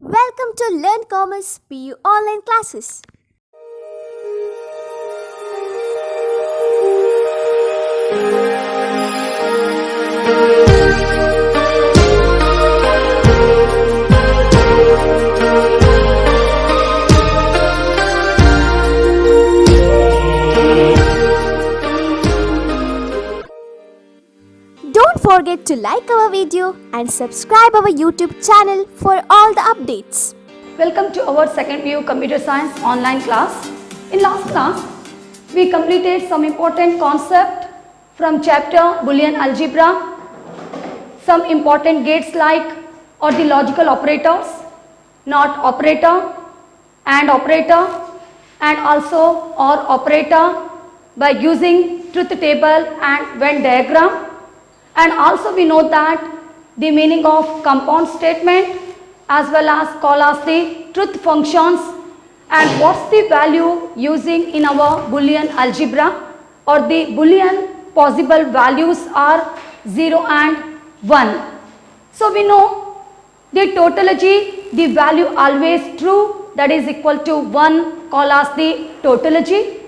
Welcome to Learn Commerce PU online classes. Don't forget to like our video and subscribe our YouTube channel for all the updates. Welcome to our second PU Computer Science online class. In last class, we completed some important concept from chapter Boolean algebra, some important gates like or the logical operators, not operator, and also or operator by using truth table and Venn diagram. And also we know that the meaning of compound statement as well as call as the truth functions and what's the value using in our Boolean algebra or the Boolean possible values are 0 and 1. So we know the tautology, the value always true, that is equal to 1, call as the tautology,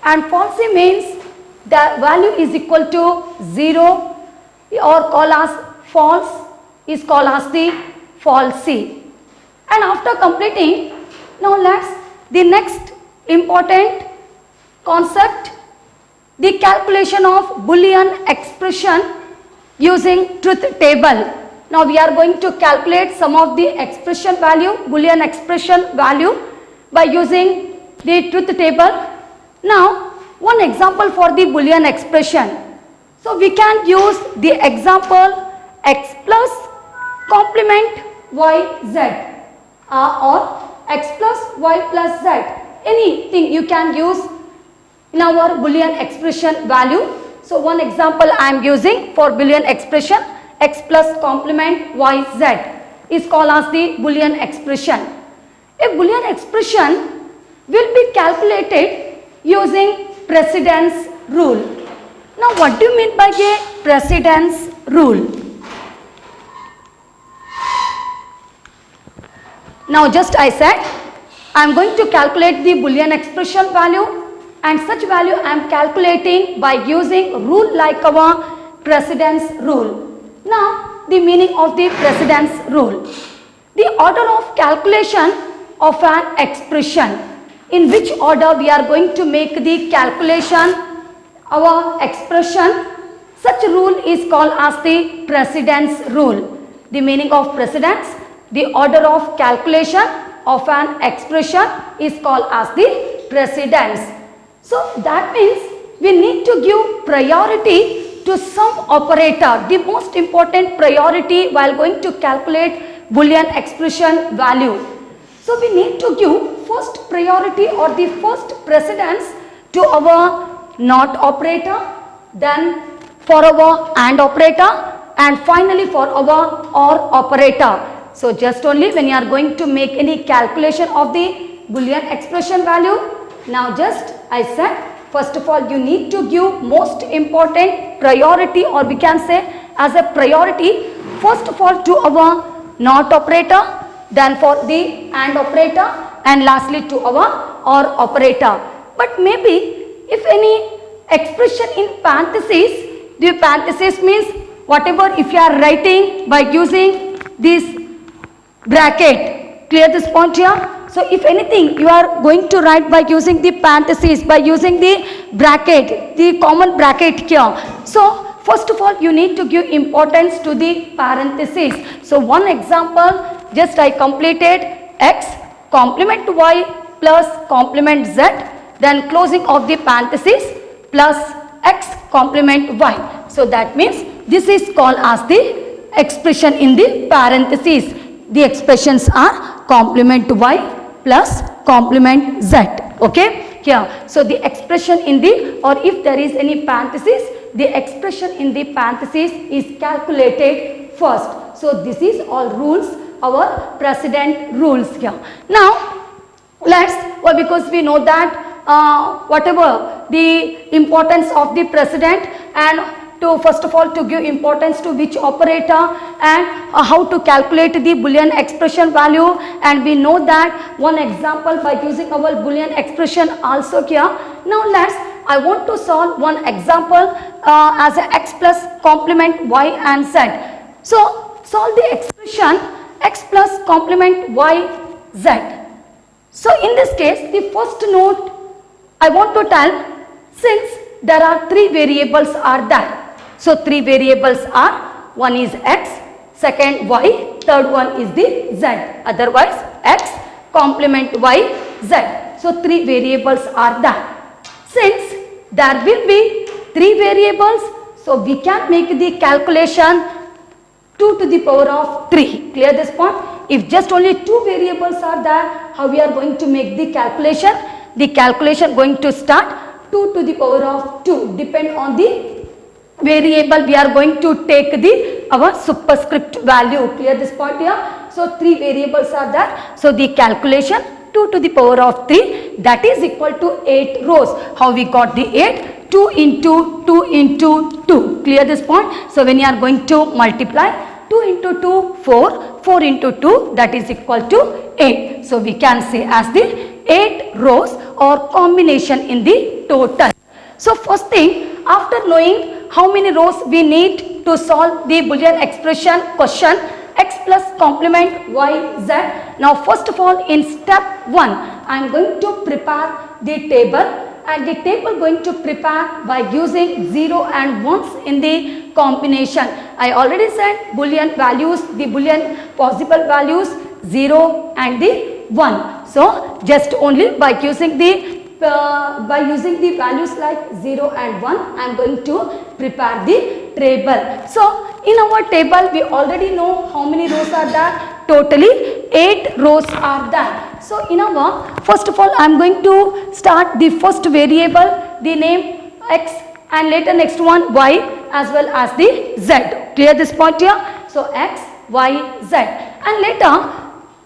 and falsy means the value is equal to 0 or call as false is called as the falsy. And after completing, now let's the next important concept, the calculation of Boolean expression using truth table. Now we are going to calculate some of the expression value, Boolean expression value by using the truth table. Now one example for the Boolean expression. So we can use the example x plus complement yz or x plus y plus z. Anything you can use in our Boolean expression value. So one example I am using for Boolean expression, x plus complement yz is called as the Boolean expression. A Boolean expression will be calculated using precedence rule. Now what do you mean by a precedence rule? Now just I said I am going to calculate the Boolean expression value, and such value I am calculating by using rule like our precedence rule. Now the meaning of the precedence rule. The order of calculation of an expression. In which order we are going to make the calculation our expression, such rule is called as the precedence rule. The meaning of precedence, the order of calculation of an expression is called as the precedence. So that means we need to give priority to some operator, the most important priority while going to calculate Boolean expression value. So we need to give first priority or the first precedence to our not operator, then for our and operator, and finally for our or operator. So just only when you are going to make any calculation of the Boolean expression value, now just I said first of all you need to give most important priority, or we can say as a priority first of all to our not operator, then for the and operator, and lastly to our or operator. But maybe if any expression in parentheses, the parentheses means whatever if you are writing by using this bracket, clear this point here. So if anything you are going to write by using the parentheses, by using the bracket, the common bracket here. So first of all you need to give importance to the parentheses. So one example just I completed x complement y plus complement z, then closing of the parenthesis plus x complement y. So that means this is called as the expression in the parentheses. The expressions are complement y plus complement z. Okay, here. So the expression in the, or if there is any parenthesis, the expression in the parenthesis is calculated first. So this is all rules, our precedent rules here. Now let's, well, because we know that whatever the importance of the precedent, and to first of all to give importance to which operator and how to calculate the Boolean expression value, and we know that one example by using our Boolean expression also here. Now I want to solve one example as a x plus complement y and z. So solve the expression x plus complement y z. So in this case, the first note I want to tell, since there are three variables are there. So three variables are, one is x, second y, third one is the z. Otherwise x complement y z. So three variables are there. Since there will be three variables, so we can make the calculation 2 to the power of 3. Clear this point? If just only two variables are there, how we are going to make the calculation? The calculation going to start 2 to the power of 2. Depend on the variable, we are going to take the our superscript value. Clear this point here? So three variables are there. So the calculation 2 to the power of 3, that is equal to 8 rows. How we got the 8? 2 into 2 into 2. Clear this point? So when you are going to multiply 2 into 2, 4, 4 into 2, that is equal to 8. So we can say as the 8 rows or combination in the total. So first thing, after knowing how many rows we need to solve the Boolean expression question x plus complement y z. Now first of all, in step 1, I am going to prepare the table, and the table going to prepare by using 0 and 1s in the combination. I already said Boolean values, the Boolean possible values 0 and the 1. So just only by using the values like 0 and 1, I am going to prepare the table. So in our table, we already know how many rows are there. Totally 8 rows are there. So in our, first of all, I am going to start the first variable, the name x, and later next one y as well as the z. Clear this point here? So x, y, z, and later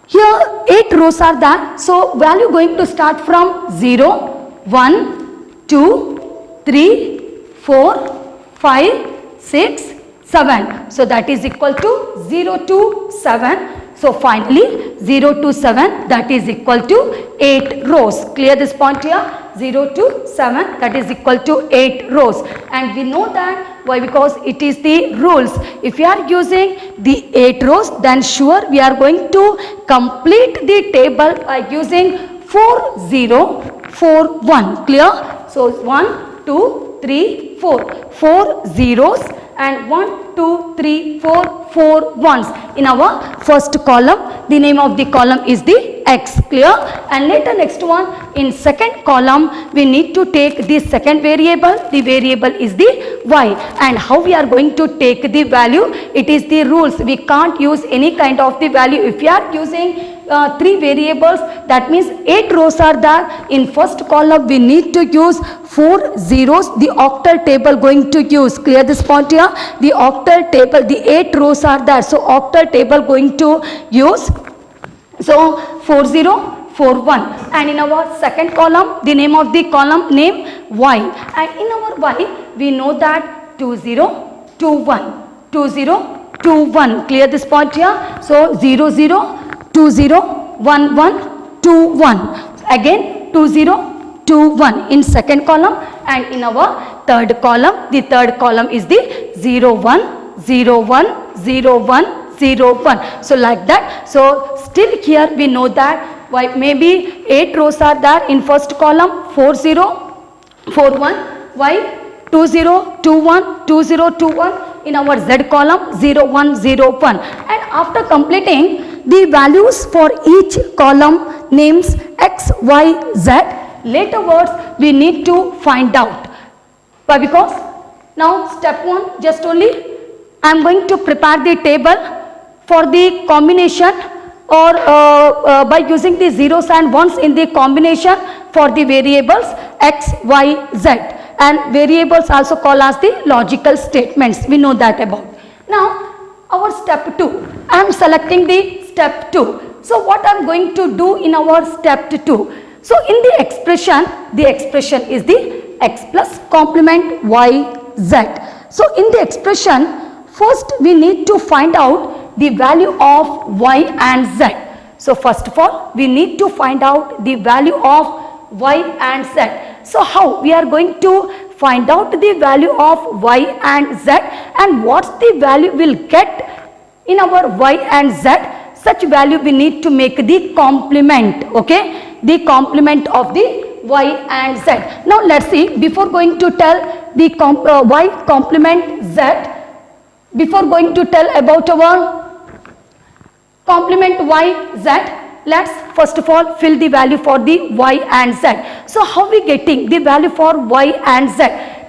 here 8 rows are there. So value going to start from 0, 1, 2, 3, 4, 5, 6, 7. So that is equal to 0 to 7. So finally 0 to 7, that is equal to 8 rows. Clear this point here? 0 to 7, that is equal to 8 rows. And we know that, why? Because it is the rules. If you are using the 8 rows, then sure we are going to complete the table by using 4 0 4 1. Clear? So 1 2 3 4, 4 zeros and 1 2 3 4 4 ones in our first column. The name of the column is the x. Clear? And later next one, in second column we need to take the second variable. The variable is the y. And how we are going to take the value? It is the rules. We can't use any kind of the value. If you are using 3 variables, that means 8 rows are there. In first column we need to use 4 zeros. The octal table going to use. Clear this point here? The octal table, the 8 rows are there. So octal table going to use. So 4 0 4 1. And in our second column, the name of the column name y. And in our y we know that 2 0 2 1 2 0 2 1. Clear this point here? So 0 0 2 0 1 1 2 1. Again 2 0 2 1 in second column. And in our third column, the third column is the 0 1 0 1 0 1 0 1. So like that. So still here we know that why maybe 8 rows are there. In first column 4 0 4 1, y 2 0 2 1 2 0 2 1. In our z column 0 1 0 1. And after completing the values for each column names x, y, z, later words we need to find out. Why? Because now step 1, just only I am going to prepare the table for the combination or by using the zeros and ones in the combination for the variables x, y, z. And variables also called as the logical statements. We know that about. Now our step 2. I am selecting the step 2. So what I am going to do in our step 2? So in the expression is the x plus complement y z. So in the expression, first we need to find out the value of y and z. So first of all, we need to find out the value of y and z. So how we are going to find out the value of y and z, and what's the value we'll get in our y and z? Such value we need to make the complement, okay, the complement of the y and z. Now let's see, before going to tell the y complement z, before going to tell about our complement y z, let's first of all fill the value for the y and z. So how we getting the value for y and z?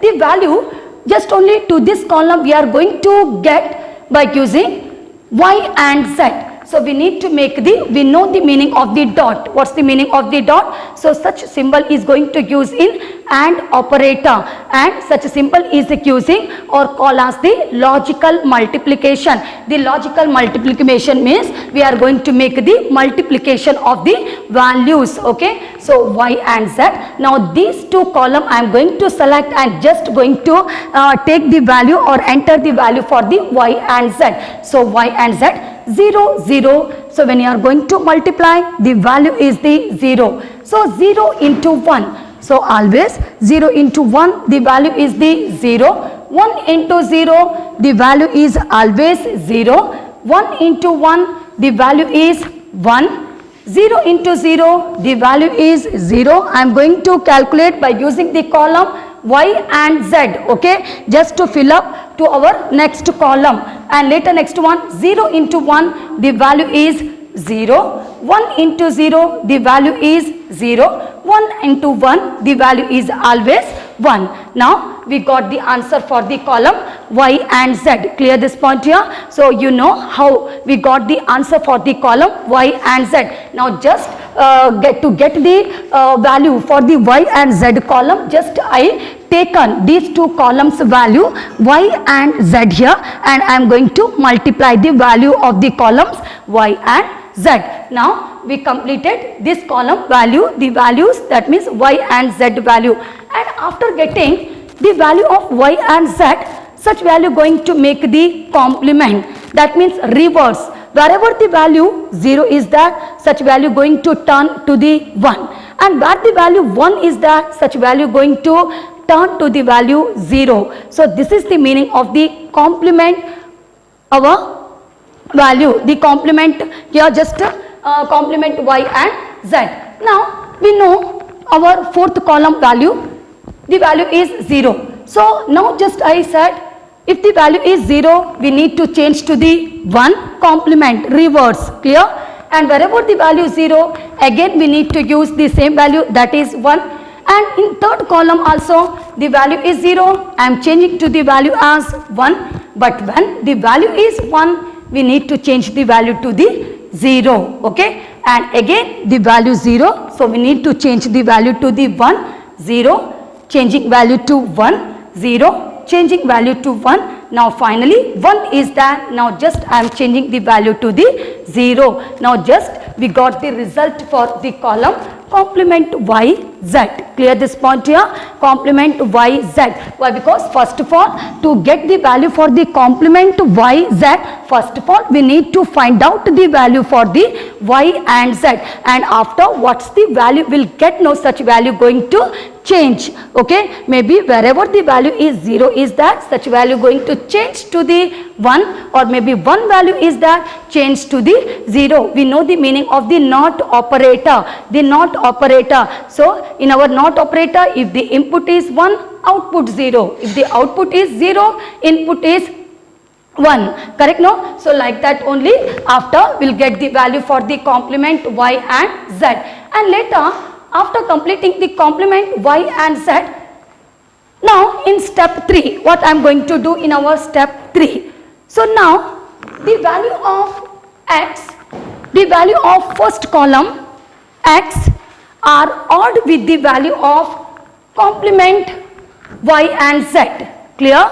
The value just only to this column we are going to get by using y and z. So we need to make we know the meaning of the dot. What's the meaning of the dot? So such symbol is going to use in AND operator, and such a symbol is using or called as the logical multiplication. The logical multiplication means we are going to make the multiplication of the values, okay. So y and z. Now these two column I am going to select and just going to take the value or enter the value for the y and z. So y and z 0, 0. So when you are going to multiply, the value is the 0. So 0 into 1. So always 0 into 1, the value is the 0. 1 into 0, the value is always 0. 1 into 1, the value is 1. 0 into 0, the value is 0. I am going to calculate by using the column y and z, okay, just to fill up to our next column, and later next one, 0 into 1, the value is 0. 1 into 0, the value is 0. 1 into 1, the value is always 1. Now we got the answer for the column y and z. Clear this point here? So you know how we got the answer for the column y and z. Now just get the value for the y and z column, just I taken these two columns value y and z here, and I am going to multiply the value of the columns y and z. Now we completed this column value, the values, that means y and z value, and after getting the value of y and z, such value going to make the complement, that means reverse. Wherever the value 0 is there, such value going to turn to the 1, and where the value 1 is there, such value going to turn to the value 0. So this is the meaning of the complement our value, the complement here, just complement y and z. Now we know our fourth column value, the value is 0. So now just I said, if the value is 0, we need to change to the 1, complement, reverse, clear? And wherever the value is 0, again we need to use the same value, that is 1. And in third column also, the value is 0, I am changing to the value as 1. But when the value is 1, we need to change the value to the 0, okay. And again the value 0, so we need to change the value to the 1, 0, changing value to 1, 0, changing value to 1. Now finally 1 is there, now just I am changing the value to the 0. Now just we got the result for the column complement y z. Clear this point here? Complement y z. Why? Because first of all, to get the value for the complement y z, first of all we need to find out the value for the y and z, and after what's the value we'll get, no such value going to change, okay. Maybe wherever the value is 0 is that, such value going to change to the 1, or maybe 1 value is that, change to the 0. We know the meaning of the NOT operator, the NOT operator. So in our NOT operator, if the input is 1, output 0. If the output is 0, input is 1, correct, no? So like that only, after we'll get the value for the complement y and z, and later after completing the complement y and z, now in step 3, what I am going to do in our step 3. So now the value of x, the value of first column x are odd with the value of complement y and z. Clear?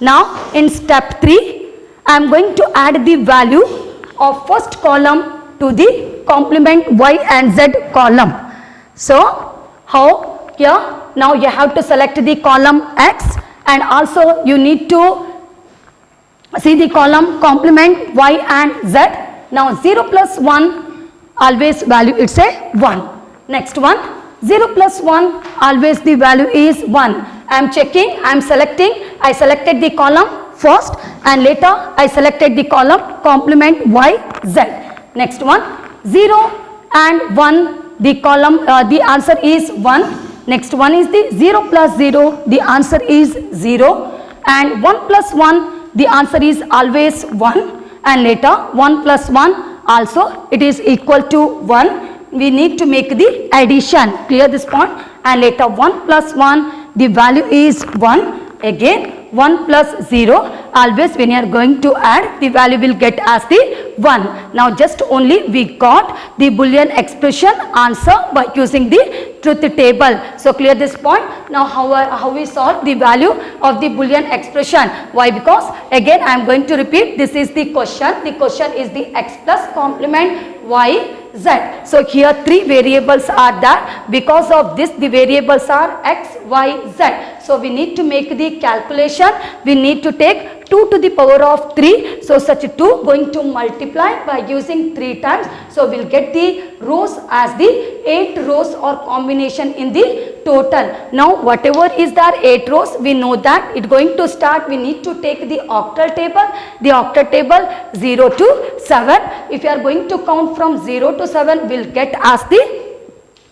Now in step 3, I am going to add the value of first column to the complement y and z column. So how? Here now you have to select the column x and also you need to see the column complement y and z. Now 0 plus 1 always value it's a 1. Next one, 0 plus 1 always the value is 1. I am checking, I am selecting, I selected the column first and later I selected the column complement y z. Next one, 0 and 1 the column the answer is 1. Next one is the 0 plus 0 the answer is 0 and 1 plus 1 the answer is always 1 and later 1 plus 1 also it is equal to 1. We need to make the addition, clear this point, and later 1 plus 1 the value is 1, again 1 plus 0 always when you are going to add the value will get as the 1. Now just only we got the Boolean expression answer by using the truth table. So clear this point. Now how we solve the value of the Boolean expression. Why? Because again I am going to repeat, this is the question. The question is the x plus complement y z. So here three variables are there. Because of this the variables are x, y, z. So we need to make the calculation. We need to take 2 to the power of 3. So such 2 going to multiply by using 3 times. So we'll get the rows as the 8 rows or combination in the total. Now whatever is there 8 rows, we know that it going to start, we need to take the octal table. The octal table 0 to 7. If you are going to count from 0 to 7, we'll get as the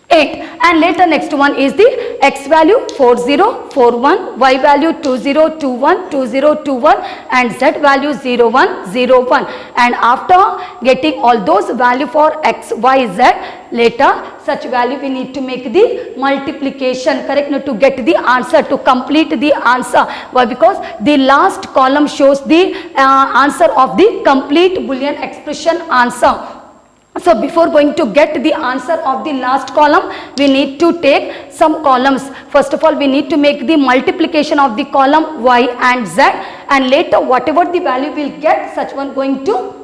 8 and later next one is the x value 4041, y value 2021, 2021 and z value 0101 and after getting all those value for x, y, z, later such value we need to make the multiplication, correct, no, to get the answer, to complete the answer. Why? Because the last column shows the answer of the complete Boolean expression answer. So before going to get the answer of the last column, we need to take some columns. First of all, we need to make the multiplication of the column y and z and later whatever the value we'll get, such one going to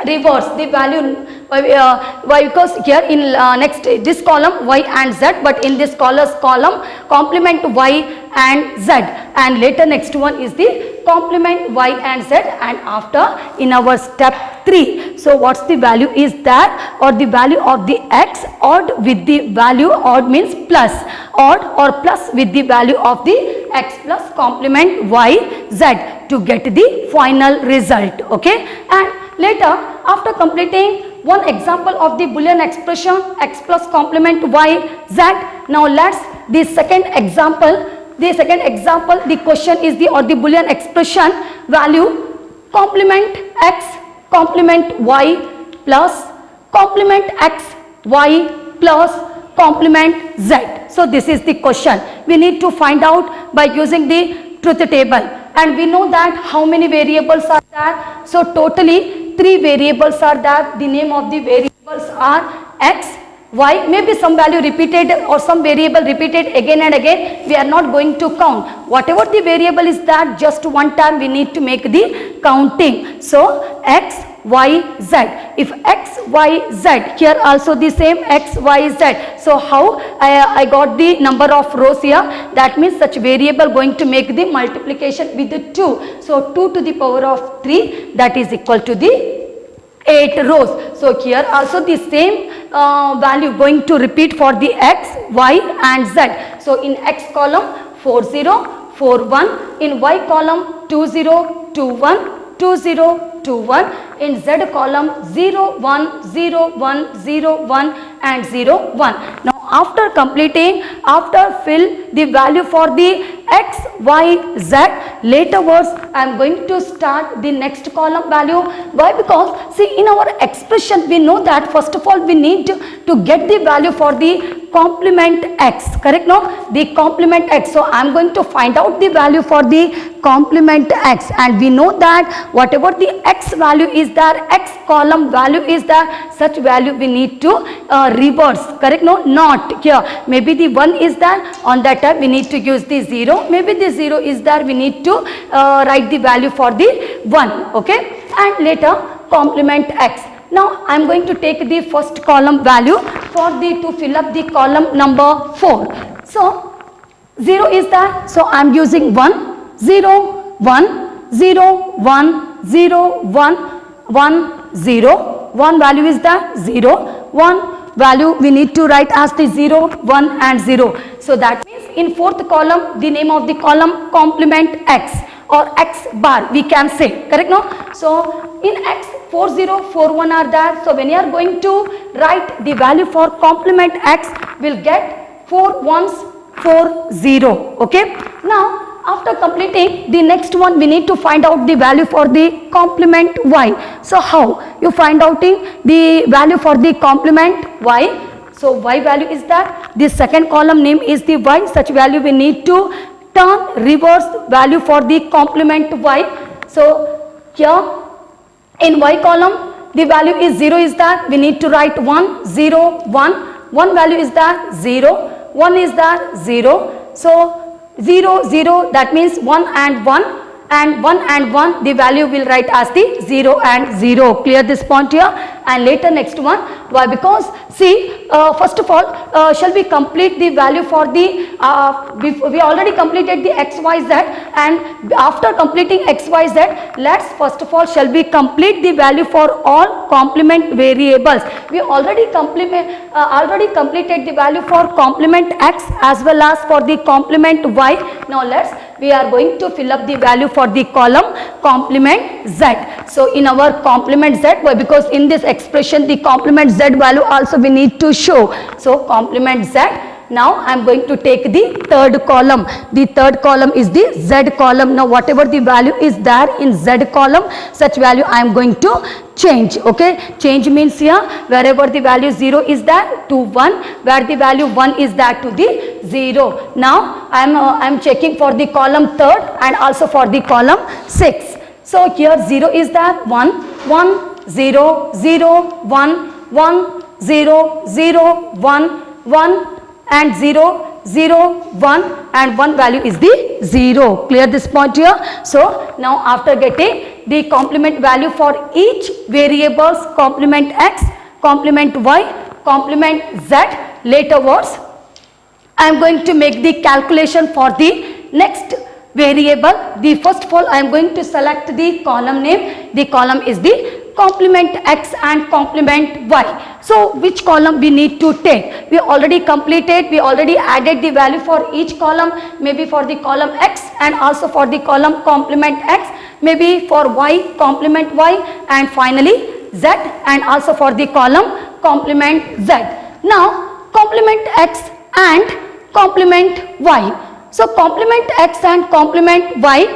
reverse the value. Why? Because here in next this column y and z, but in this scholars column complement y and z and later next one is the complement y and z and after in our step 3. So what's the value is that, or the value of the x odd with the value, odd means plus, odd or plus with the value of the x plus complement y z to get the final result. Okay, and later after completing one example of the Boolean expression x plus complement y z, now let's the second example. The question is the, or the Boolean expression value complement x complement y plus complement x y plus complement z. So this is the question. We need to find out by using the truth table and we know that how many variables are there. So totally 3 variables are there. The name of the variables are x, y, maybe some value repeated or some variable repeated again and again, we are not going to count. Whatever the variable is that, just one time we need to make the counting. So x, y, z. If x, y, z, here also the same x, y, z. So how I got the number of rows here, that means such variable going to make the multiplication with the 2. So 2 to the power of 3, that is equal to the 8 rows. So here also the same value going to repeat for the x, y and z. So in x column 4041, in y column 2021, 2021, in z column 01, 01, 01 and 01. Now after completing, after fill the value for the x, y, z, later words I am going to start the next column value. Why? Because see in our expression we know that first of all we need to get the value for the complement x, correct, no? The complement x. So I am going to find out the value for the complement x and we know that whatever the x value is there, x column value is there, such value we need to reverse, correct, no? Not here, maybe the 1 is there, on that time we need to use the 0, maybe the 0 is there, we need to write the value for the 1, okay, and later complement x. Now I am going to take the first column value for the to fill up the column number 4. So 0 is there, so I am using 1. 0, 1, 0, 1, 0, 1, 1, 0. 1 value is the 0. 1 value we need to write as the 0, 1 and 0. So that means in fourth column, the name of the column complement x or x bar we can say, correct no? So in x 4041 are there. So when you are going to write the value for complement x, will get 4 ones 40. Okay. Now after completing the next one, we need to find out the value for the complement y. So how you find out the value for the complement y? So y value is that the second column name is the y. Such value we need to turn reverse value for the complement y. So here in y column the value is 0 is that we need to write 1, 0, 1. 1 value is that 0, 1 is that 0. So 0, 0 that means 1 and 1, and 1 and 1 the value will write as the 0 and 0. Clear this point here. And later next one, why? Because see first of all shall we complete the value for the we already completed the x, y, z, and after completing x, y, z, let's first of all shall we complete the value for all complement variables. We already completed the value for complement x as well as for the complement y. Now we are going to fill up the value for the column complement z. So in our complement z, why? Because in this expression the complement z value also we need to show. So complement z. Now I am going to take the third column. The third column is the z column. Now whatever the value is there in z column, such value I am going to change. Okay, change means here wherever the value 0 is there to 1, where the value 1 is there to the 0. Now I am checking for the column third and also for the column 6. So here 0 is there, 1, 1, 0, 0, 1, 1, 0, 0, 1, 1 and 0, 0, 1 and 1 value is the 0. Clear this point here. So now after getting the complement value for each variables, complement x, complement y, complement z, later words I am going to make the calculation for the next variable. The first of all I am going to select the column name. The column is the complement x and complement y. So which column we need to take? We already completed, we already added the value for each column, maybe for the column x and also for the column complement x, maybe for y complement y, and finally z and also for the column complement z. Now complement x and complement y. So complement x and complement y,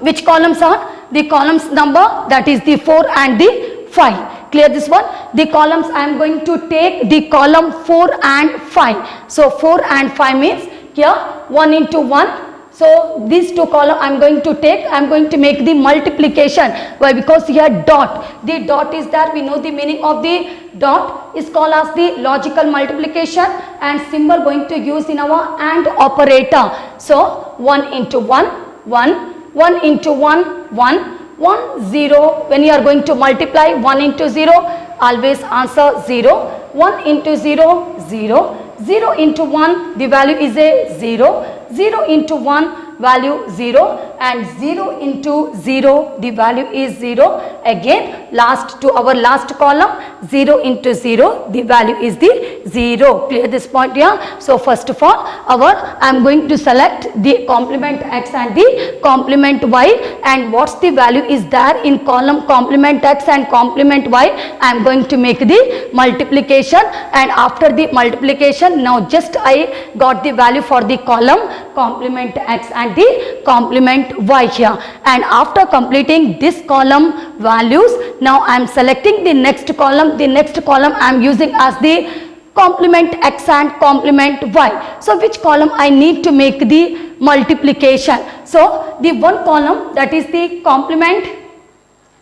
which columns are? The columns number, that is the 4 and the 5. Clear this one? The columns I am going to take the column 4 and 5. So 4 and 5 means here 1 into 1. So these two columns I am going to take, I am going to make the multiplication. Why? Because here dot, the dot is there, we know the meaning of the dot is called as the logical multiplication, and symbol going to use in our AND operator. So 1 into 1, 1, 1 into 1, 1, 1, 0. When you are going to multiply 1 into 0, always answer 0. 1 into 0, 0. 0 into 1, the value is a 0. 0 into 1, value 0, and 0 into 0, the value is 0. Again last to our last column, 0 into 0, the value is the 0. Clear this point here? So first of all I am going to select the complement x and the complement y, and what's the value is there in column complement x and complement y, I am going to make the multiplication, and after the multiplication now just I got the value for the column complement x and the complement y here, and after completing this column values, now I am selecting the next column. The next column I am using as the complement x and complement y. So which column I need to make the multiplication? So the one column, that is the complement,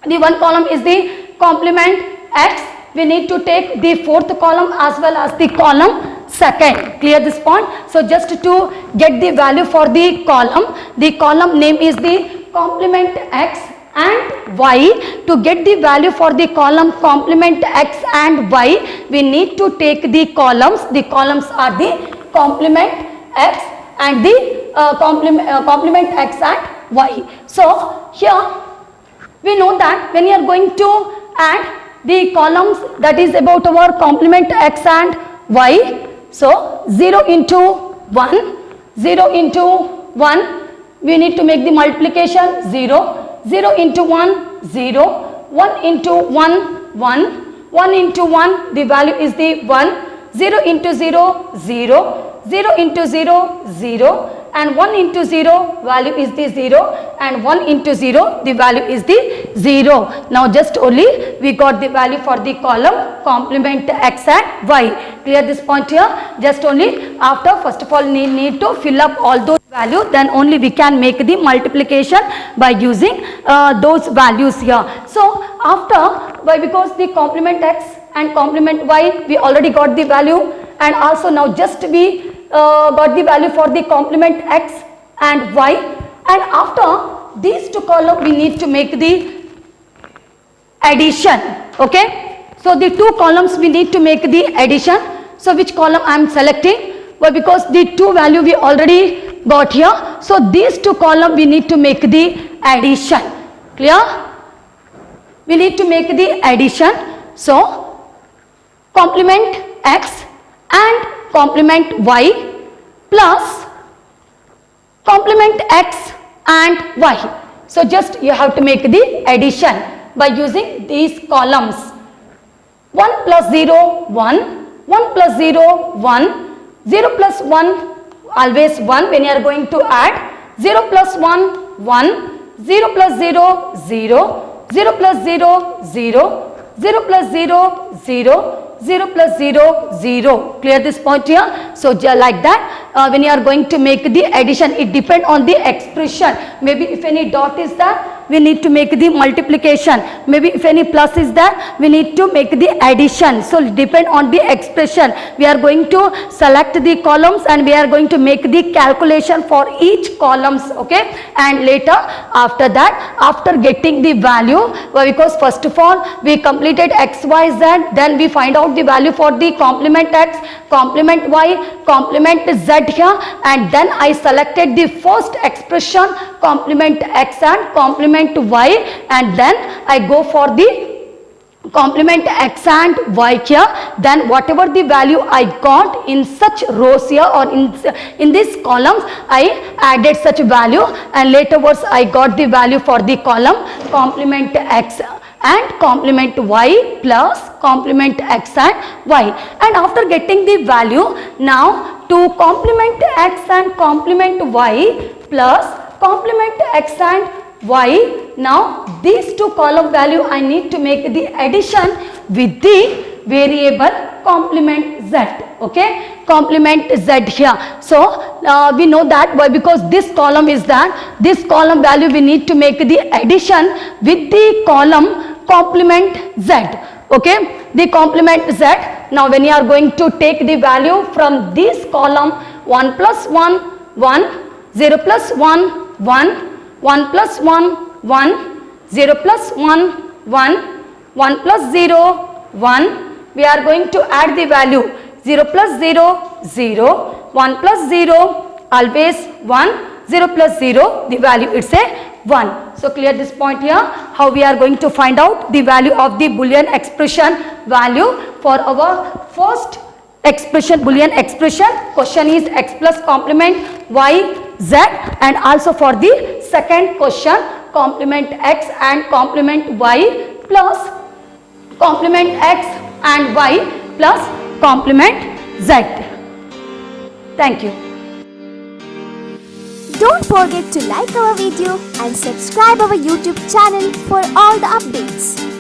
the one column is the complement x. We need to take the fourth column as well as the column second. Clear this point? So just to get the value for the column name is the complement x and y. To get the value for the column complement x and y, we need to take the columns. The columns are the complement x and the complement x and y. So here we know that when you are going to add the columns, that is about our complement x and y. So 0 into 1, 0 into 1, we need to make the multiplication 0, 0 into 1, 0, 1 into 1, 1, 1 into 1, the value is the 1, 0 into 0, 0, 0 into 0, 0, and 1 into 0 value is the 0, and 1 into 0 the value is the 0. Now just only we got the value for the column complement x and y. Clear this point here? Just only after first of all need to fill up all those values, then only we can make the multiplication by using those values here. So after, why? Because the complement x and complement y we already got the value, and also now just we got the value for the complement x and y, and after these two columns we need to make the addition. Okay, so the two columns we need to make the addition. So which column I am selecting? Well, because the two value we already got here, so these two columns we need to make the addition. Clear? We need to make the addition. So complement x and complement y plus complement x and y. So just you have to make the addition by using these columns. 1 plus 0, 1, 1 plus 0, 1, 0 plus 1, always 1 when you are going to add, 0 plus 1, 1, 0 plus 0, 0, 0 plus 0, 0, 0 plus 0, 0, 0 plus 0, 0. Clear this point here? So like that, when you are going to make the addition, it depends on the expression. Maybe if any dot is there, we need to make the multiplication. Maybe if any plus is there, we need to make the addition. So depend on the expression. We are going to select the columns and we are going to make the calculation for each columns. Okay, and later after that, after getting the value, because first of all we completed x, y, z, then we find out the value for the complement x, complement y, complement z here, and then I selected the first expression complement x and complement y, and then I go for the complement x and y here. Then whatever the value I got in such rows here or in these columns, I added such value, and laterwards I got the value for the column complement x and complement y plus complement x and y. And after getting the value, now to complement x and complement y plus complement x and y, now these two column value I need to make the addition with the variable complement z. Okay, complement z here. So we know that why, because this column is that this column value we need to make the addition with the column complement z. Okay, the complement z. Now when you are going to take the value from this column, 1 plus 1, 1, 0 plus 1, 1, 1 plus 1, 1, 0 plus 1, 1, 1 plus 0, 1, we are going to add the value 0 plus 0, 0, 1 plus 0, always 1, 0 plus 0, the value it's a 1. So clear this point here, how we are going to find out the value of the Boolean expression value for our first expression, Boolean expression. Question is x plus complement y, z, and also for the second question complement x and complement y plus complement x and y plus complement z. Thank you. Don't forget to like our video and subscribe our YouTube channel for all the updates.